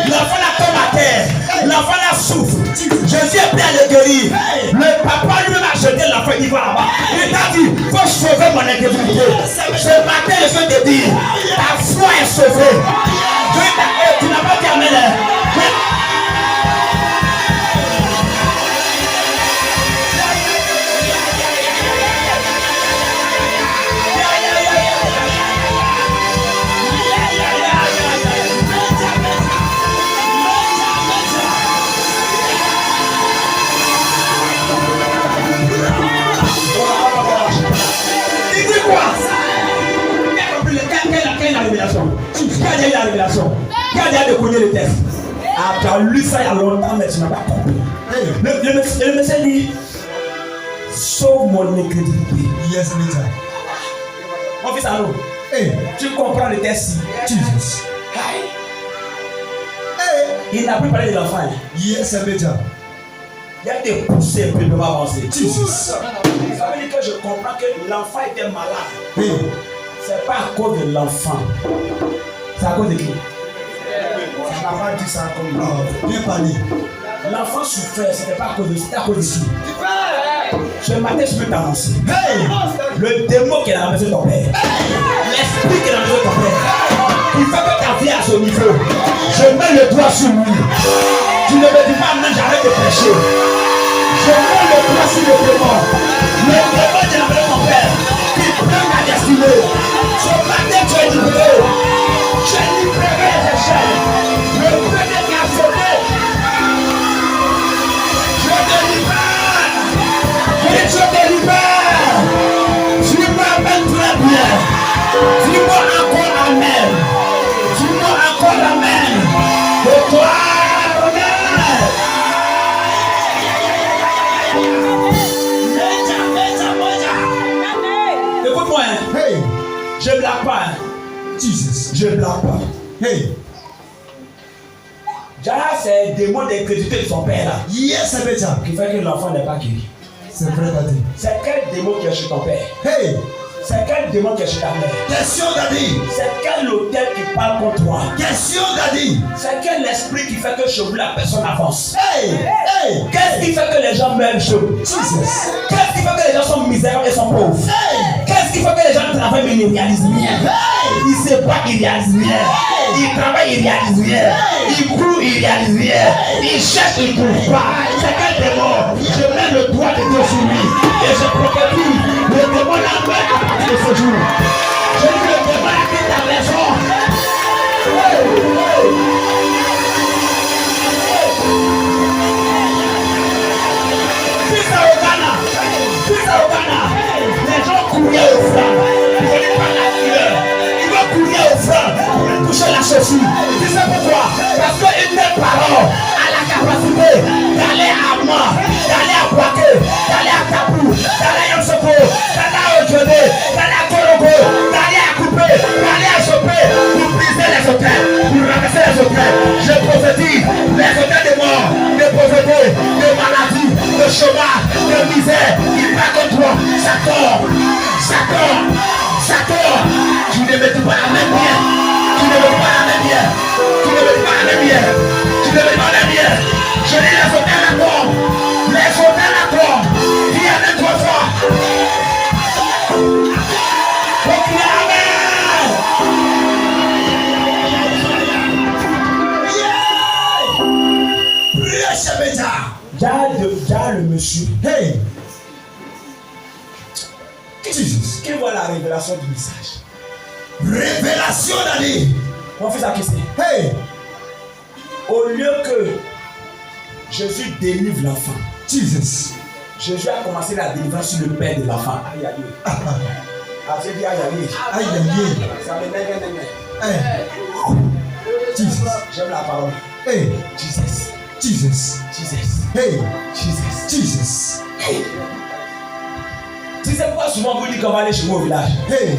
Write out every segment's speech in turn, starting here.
L'enfant là tombe à terre. L'enfant là souffre. Jésus est prêt à le guérir. Le papa lui-même a jeté l'enfant, il va là-bas. Il t'a dit, il faut sauver mon intégrité. Ce matin, je veux te dire, ta foi est sauvée. Tu n'as pas terminé. Qui a eu la révélation? Qui a déjà découvert le texte? Tu as lu ça il y a longtemps, mais tu n'as pas compris. Le monsieur dit, sauve mon incrédulité. Yes, later. Mon fils, allô? Tu comprends le texte? Jesus. Il n'a plus parlé de l'enfant. Yes, later. Il a été poussé un peu de m'avancer. Jesus. Ça veut dire que je comprends que l'enfant était malade. C'est pas à cause de l'enfant. C'est à cause de qui? Ça n'a pas dit ça comme bien parlé. L'enfant souffrait, c'était pas à cause de qui? C'était à cause de qui? Ce matin, je peux t'annoncer. Le démon qui est dans la maison de ton père, l'esprit qui est dans la maison de ton père, il fait que ta vie à ce niveau. Je mets le doigt sur lui. Tu ne me dis pas, non, j'arrête de prêcher. Je mets le doigt sur le démon. Le démon qui est dans la maison de ton père, qui prend ta destinée. Ce matin, tu es libéré. Tu es libéré des échelles. Le premier qui a sauté. Je te libère. Je te libère. Tu m'appelles très bien. Dis-moi encore amen. Dis-moi encore amen. Et toi, écoute-moi. Hey. Je ne blague pas. Jesus. Je ne blague pas. Hey. Jara, c'est un démon d'incrédulité de son père là. Yes, later. Qui fait que l'enfant n'est pas guéri. C'est vrai, daddy. C'est quel démon qui est chez ton père? Hey. C'est quel démon qui est chez ta mère? Question, daddy. C'est quel hôtel qui parle contre toi? Question, daddy. C'est quel esprit qui fait que chez vous la personne avance? Hey. Hey. Qu'est-ce qui fait que les gens meurent chez vous? Jesus. Qu'est-ce qui fait que les gens sont misérables et sont pauvres? Hey. Qu'est-ce qui fait que les gens travaillent mais ils ne réalisent rien? Hey. Ils ne savent pas qu'ils réalisent rien. Ils travaillent, ils réalisent rien. Ils courent, ils réalisent rien. Ils cherchent, ils ne trouvent pas. C'est quel démon? Je mets le doigt de Dieu sur lui et je prophétise le démon la meurt à partir de ce jour. Je dis le démon a pris ta maison. Fils au Ghana, les gens couraient au franc. Ils venaient par la couleur. Ils vont courir au franc pour toucher la chaussure. Tu sais pourquoi? Parce qu'une telle parole a la capacité d'aller à moi, d'aller à Boaké, d'aller à Tabou, d'aller à Yamsoko, d'aller à Ojode, d'aller à Korogo, d'aller à Coupé, d'aller à Chopé, pour briser les hôtels, pour ramasser les hôtels. Je prophétise les hôtels de mort, de pauvreté, de maladie, de chômage, de misère. Il va contre toi. Ça tord. Tu ne me dis pas la même bien. Tu ne me dis pas la même bien. Tu ne me dis pas la même bien. Tu ne me dis pas la même bien. Je dis les hôtels à toi. Les hôtels à toi. Dis avec toi fort. Déjà le monsieur. Hey. Jesus. Qui voit la révélation du message? Révélation d'Ali. Mon fils a question. Hey. Au lieu que Jésus délivre l'enfant, Jesus. Jésus a commencé la délivrance sur le père de l'enfant. Aïe aïe. Ah, j'ai dit aïe aïe. Aïe aïe. Ça me nègre. Hey. Jesus. J'aime la parole. Hey. Jesus. Jesus. Jesus. Hey. Jesus. Jesus. Hey. Tu sais pourquoi souvent vous dites qu'on va aller chez moi au village? Hey.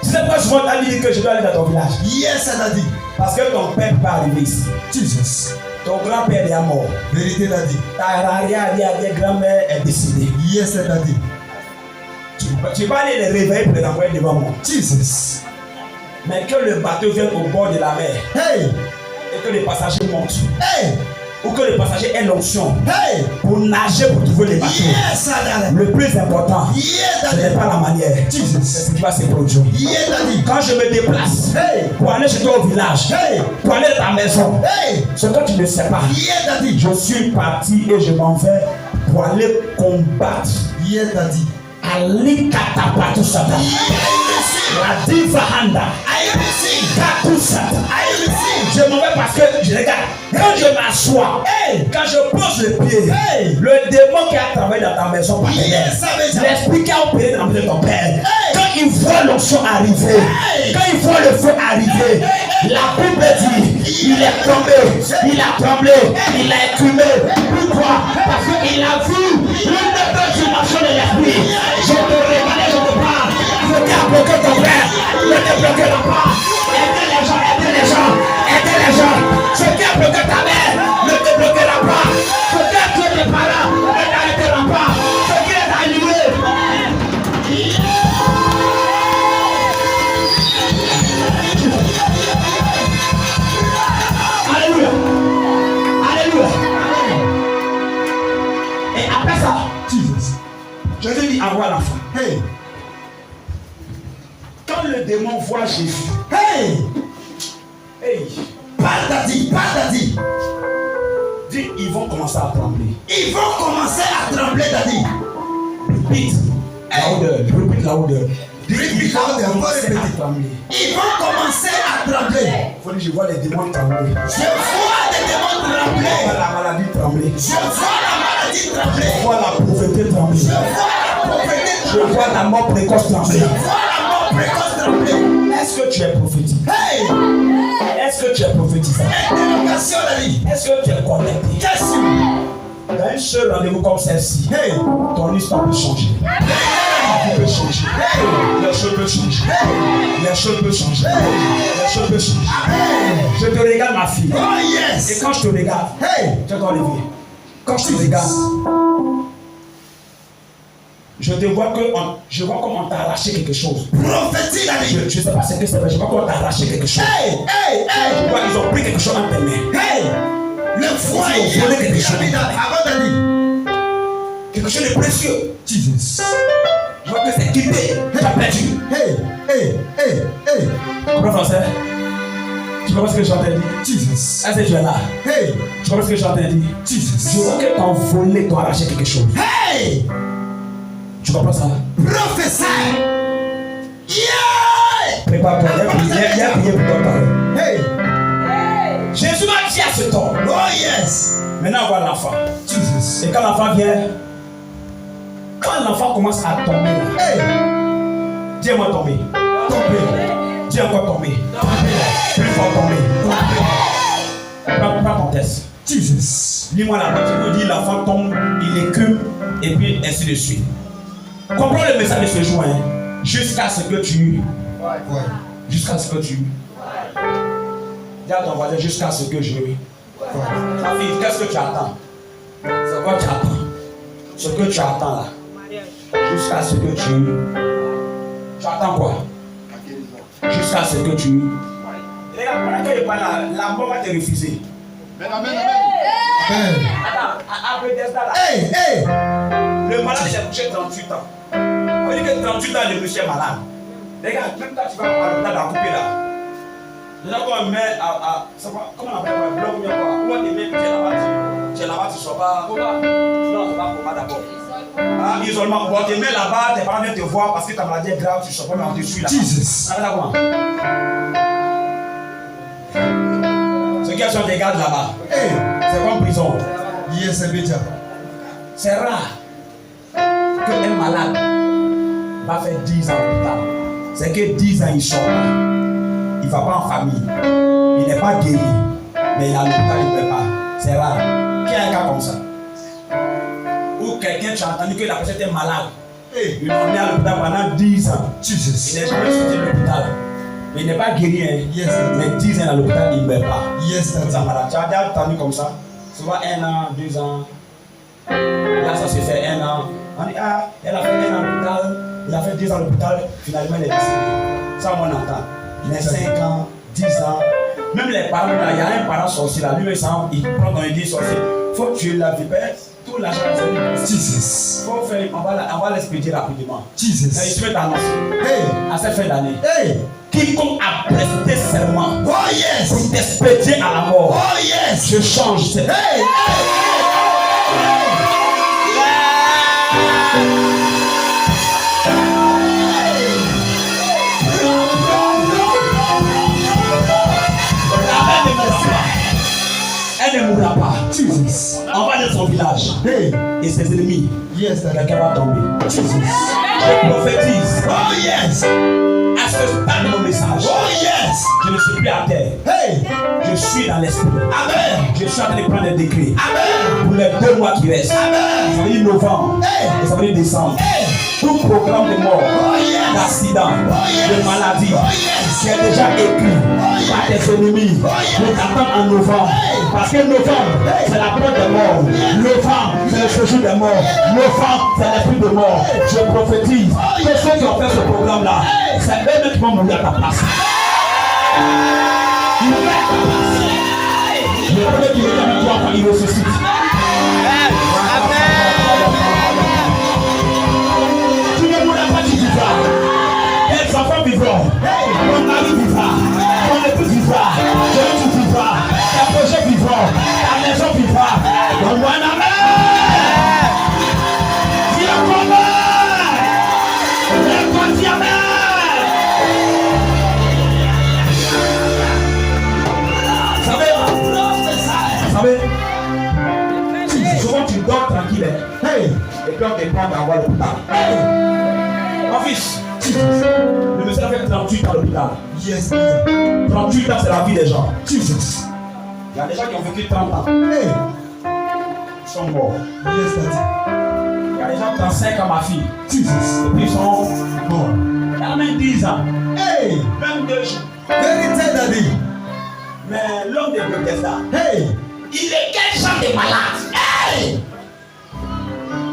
Tu sais pourquoi souvent tu as dit que je dois aller dans ton village? Yes, daddy. Parce que ton père peut pas arriver ici. Jesus. Ton grand-père est mort. Vérité, daddy. Ta arrière-grand-mère est décédée. Yes, daddy. Tu vas aller les réveiller pour les envoyer devant moi. Jesus. Mais que le bateau vienne au bord de la mer. Hey. Et que les passagers montent. Hey. Ou que les passagers aient l'onction. Hey. Pour nager pour trouver les bateaux. Yes, Daddy. Le plus important, Yes, ce n'est pas la manière. C'est ce qui va se produire. Yes, Daddy. Quand je me déplace pour aller chez toi au village, pour aller à ta maison, ce que tu ne sais pas, Yes, Daddy. je suis parti et je m'en vais pour aller combattre. Yes, Daddy. Ali katapatu sata. La diva handa. Kakusata. Je m'en vais parce que je regarde. Quand je m'assois, quand je pose le pied, le démon qui a travaillé dans ta maison, l'esprit qui a opéré dans la maison de ton père, quand il voit l'onction arriver, quand il voit le feu arriver, la Bible dit, il est tombé, il a tremblé, il a écumé. Pourquoi? Parce qu'il a vu une nouvelle dimension de l'esprit. Je te révèle, je te parle. Je t'ai bloqué ton frère, ne te bloquera pas. Aidez les gens, aidez les gens, aidez les gens. Ce qui a bloqué ta mère ne te bloquera pas. Ce qui a tué tes parents ne t'arrêtera pas. Ce qui est annulé. Alléluia. Alléluia. Et après ça, je te dis, envoie l'enfant. Hey. Quand le démon voit Jésus, Hey. hey, Patati, patati. dis, ils vont commencer à trembler. Ils vont commencer à trembler, Daddy. Répète la odeur, répète la odeur. Dis, ils vont Répète la odeur, commencer répète. à trembler. Ils vont commencer à trembler. Faut dire, je vois les démons trembler. Je vois des démons Je vois trembler. la maladie trembler. Je vois la maladie trembler. Je vois la pauvreté trembler. Je vois la pauvreté Je vois la mort précoce trembler. Je vois la mort précoce trembler. Est-ce que tu es prophétique? Hey. Est-ce que tu es prophétisant? Interrogation, Daddy. Est-ce que tu es connecté? Question. Dans un seul rendez-vous comme celle-ci, Hey. ton histoire peut changer. Tu peux changer. Les choses peuvent changer. Les choses peuvent changer. Les choses peuvent changer. Je te regarde, ma fille. Oh Et yes. quand je te regarde, Hey. tu dois lever. Quand je te regarde, je te vois que je vois comment on t'a arraché quelque chose. Prophétie, Daddy. Je ne sais pas ce que c'est, mais je vois comment on t'a arraché quelque chose. Hey. Hey. Hey. Je vois qu'ils ont pris quelque chose entre tes mains. Hey. Le foyer Ils ont volé quelque chose. avant, Daddy. Quelque chose de précieux. Jesus. Je vois que c'est quitté. Tu as perdu. Hey. Hey. Hey. Hey. Tu comprends français? Tu comprends ce que j'entends dire? Jesus. Est-ce que tu es là? Hey. Tu comprends ce que j'entends dire? Jesus. Je vois que t'ont volé, t'ont arraché quelque chose. Hey. Tu comprends ça? Professeur. Yeah. Prépare-toi. Il y a prié pour toi parler. Hey. Jésus m'a dit à ce temps. Oh yes. Maintenant, on voit l'enfant. Jesus. Et quand l'enfant vient, quand l'enfant commence à tomber là, Hey. dis-moi tomber. Tombé. Dis encore tomber. Plus fort tomber. Prends ton test. Jesus. Lis-moi la partie où dit l'enfant tombe, il écume, et puis ainsi de suite. Comprends le message de ce jour, hein? Jusqu'à ce que tu. Ouais. Jusqu'à ce que tu. Dis à ton voisin, jusqu'à ce que je. Ouais. Ma fille, qu'est-ce que tu attends? C'est quoi tu attends? Ce que tu attends là. Jusqu'à ce que tu. Tu attends quoi? Jusqu'à ce que tu. Les gars, pendant que je parle là, la mort va te refuser. Amen. Attends, après Desda là. Hey. Hey. Le malade il a couché 38 ans. On dit que 38 ans le monsieur est malade. Les gars, même quand tu vas à l'hôpital à couper là. Déjà quand on met à. Comment on appelle ça? Bloc ou bien quoi? Où on te met, tu es là-bas, tu sors pas. Non, c'est pas coma d'abord. Ah, isolement. Bon, on te met là-bas, tes parents viennent te voir parce que ta maladie est grave, tu sors pas, mais on te suit là. Jesus. Ah, là comment? Ceux qui sont des gardes là-bas, Hey. c'est comme prison. Yes, c'est bien. C'est rare qu'un malade va faire 10 ans à l'hôpital. C'est que 10 ans il sort là. Il ne va pas en famille. Il n'est pas guéri. Mais il est à l'hôpital, il ne peut pas. C'est rare. Qui a un cas comme ça? Ou quelqu'un, tu as entendu que la personne était malade. Hey. Ils l'ont mis à l'hôpital pendant 10 ans. Jesus. Il n'est jamais sorti de l'hôpital. Mais il n'est pas guéri. Hein. Yes. Mais 10 ans à l'hôpital, il ne meurt pas. Yes, C'est Daddy. ça, malade. Tu as déjà entendu comme ça? Souvent 1 an, 2 ans. Là, ça se fait 1 an. On dit, ah, elle a fait 1 an à l'hôpital, il a fait 2 ans à l'hôpital, finalement elle est décédée. Ça, on entend. Les 5 ans, 10 ans. Même les parents, il y a un parent sorcier là, lui, il prend dans une idée sorcier. Il faut tuer la vipère, tout l'argent est Jesus. faut faire, on va l'expédier rapidement. Jesus. Et il se met à annoncer. Hey. À cette fin d'année. Hey. Quiconque a presté serment Oh yes. pour t'expédier à la mort. Oh yes. Je change cette. Hey. Elle ne mourra pas. Jesus. On va dans son village. Hey. Et ses ennemis. Yes, that Quelqu'un va tomber. Jesus. Je prophétise. Oh yes. À ce stade de mon message. Oh yes. Je ne suis plus à terre. Hey. Je suis dans l'esprit. Amen. Je suis en train de prendre des décrets. Amen. Pour les 2 mois qui restent. Amen. Ça veut dire novembre. Hey. Et ça veut dire décembre. Hey. Tout programme de mort, Oh yes. d'accident, Oh yes. de maladie, Oh yes. qui est déjà écrit par tes ennemis, Oh yes. nous t'attendons en novembre. Hey. Parce que novembre, c'est la période des morts. Novembre, c'est le séjour des morts. Novembre, c'est l'esprit de mort. Je prophétise que ceux qui ont fait ce programme-là, c'est eux qui vont mourir à ta place. Le premier qui est avec toi quand il ressuscite. Tu ne mourras pas, tu vivras. Les enfants vivront. Ton mari vivra. Ton épouse vivra. Tu vivras. Ta projet vivra. Ta maison vivra. Donne-moi un amen. Dis encore amen. Dis amen. Vous savez, souvent tu dors tranquille. Hey. Et puis on te prend à voir l'hôpital. Mon fils, le monsieur a fait 38 ans à l'hôpital. Yes. 38 ans, c'est la vie des gens. Jesus. Il y a des gens qui ont vécu 30 ans. Hey. Ils sont morts. Yes, daddy. Il y a des gens qui ont 5 ans, ma fille. Jesus. Et puis ils sont morts. Il y a même 10 ans. Hey. Même 2 jours. Vérité, daddy. Mais l'homme de Bethesda, Hey. il est quel genre de malade? Hey!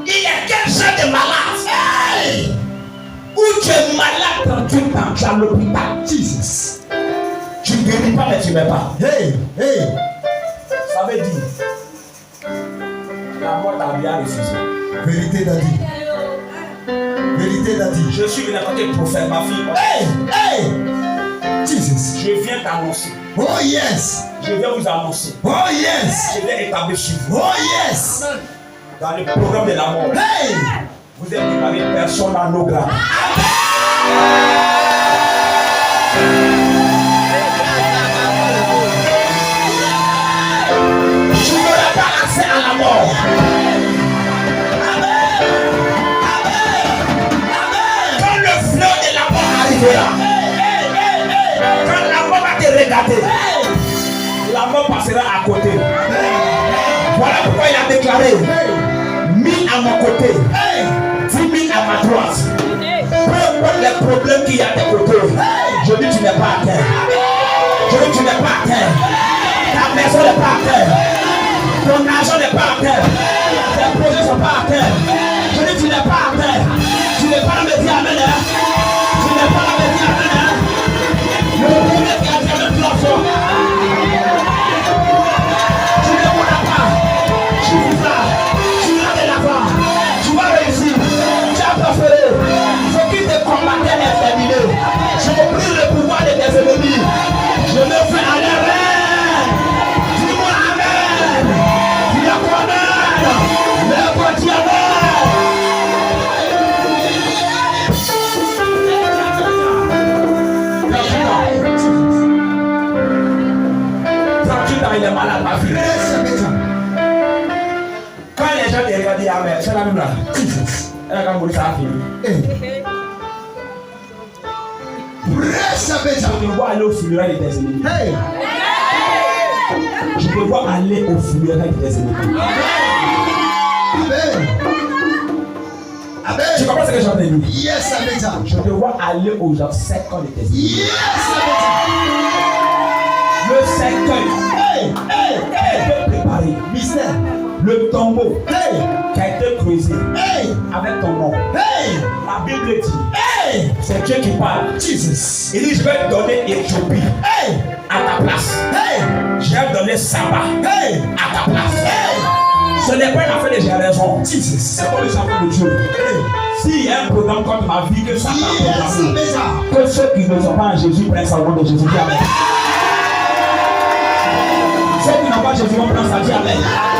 Il est quel genre de malade? Hey! Où tu es malade 38 ans, tu es à l'hôpital. Jesus. Tu ne guéris pas, mais tu ne mets pas. Hey. Hey. Ça veut dire, la mort t'a bien refusé. Vérité, daddy. Vérité, daddy. Je suis venu à côté de prophète, ma fille. Hey. Hey. Jesus. Je viens t'annoncer. Oh yes. Je viens vous annoncer. Oh yes. Je viens établir sur vous. Oh yes. Dans le programme de la mort. Hey. Vous êtes déclaré personne à nos grands. Tu n'auras pas accès à la mort. Quand le flot de la mort arrivera, quand la mort va te regarder, la mort passera à côté. Voilà pourquoi il a déclaré, mis à mon côté, 10 000 à ma droite. Peu importe les problèmes qu'il y a à tes côtés, je dis tu n'es pas à terre. Je dis tu n'es pas à terre. Ta maison n'est pas à terre. Ton argent n'est pas à terre. Tes projets ne sont pas à terre. Je dis tu n'es pas à terre. Tu n'es pas là me dire amen. Tu n'es pas là me dire amen. Le premier qui a dit amen, tu l'as fait. Tu ne mourras pas. Tu vivras. Tu iras de l'avant. Tu vas réussir. Tu as préféré. Ce qui te combattait est terminé. Je prie le pouvoir de tes ennemis. Je me fais à l'air. Dis-moi amen. Dis-moi amen. Lève-toi, dis amen. 38 ans, il est malade, ma fille. Quand les gens te regardent, disent amen. C'est la même là. Elle a mourir sa fille. Je te vois aller au funérail de tes ennemis. Hey. Je te vois aller au funérail de tes ennemis. Amen. Amen. Tu comprends ce que j'en ai dit? Yes, amen. Je te vois aller aux gens 5 ans de tes ennemis. Yes, amen. Le cercueil qui a été préparé. Mystère. Le tombeau Hey. qui a été creusé Hey. avec ton nom. Hey. La Bible dit, c'est Dieu qui parle. Jesus. Il dit, je vais te donner Éthiopie à ta place. Je vais te donner Saba à ta place. Ce n'est pas une affaire de génération. Jesus. C'est pas les enfants de Dieu. S'il y a un programme contre ma vie, que ça que ceux qui ne sont pas en Jésus prennent sa voix de Jésus. Amen. Ceux qui n'ont pas Jésus vont prendre sa vie. Amen.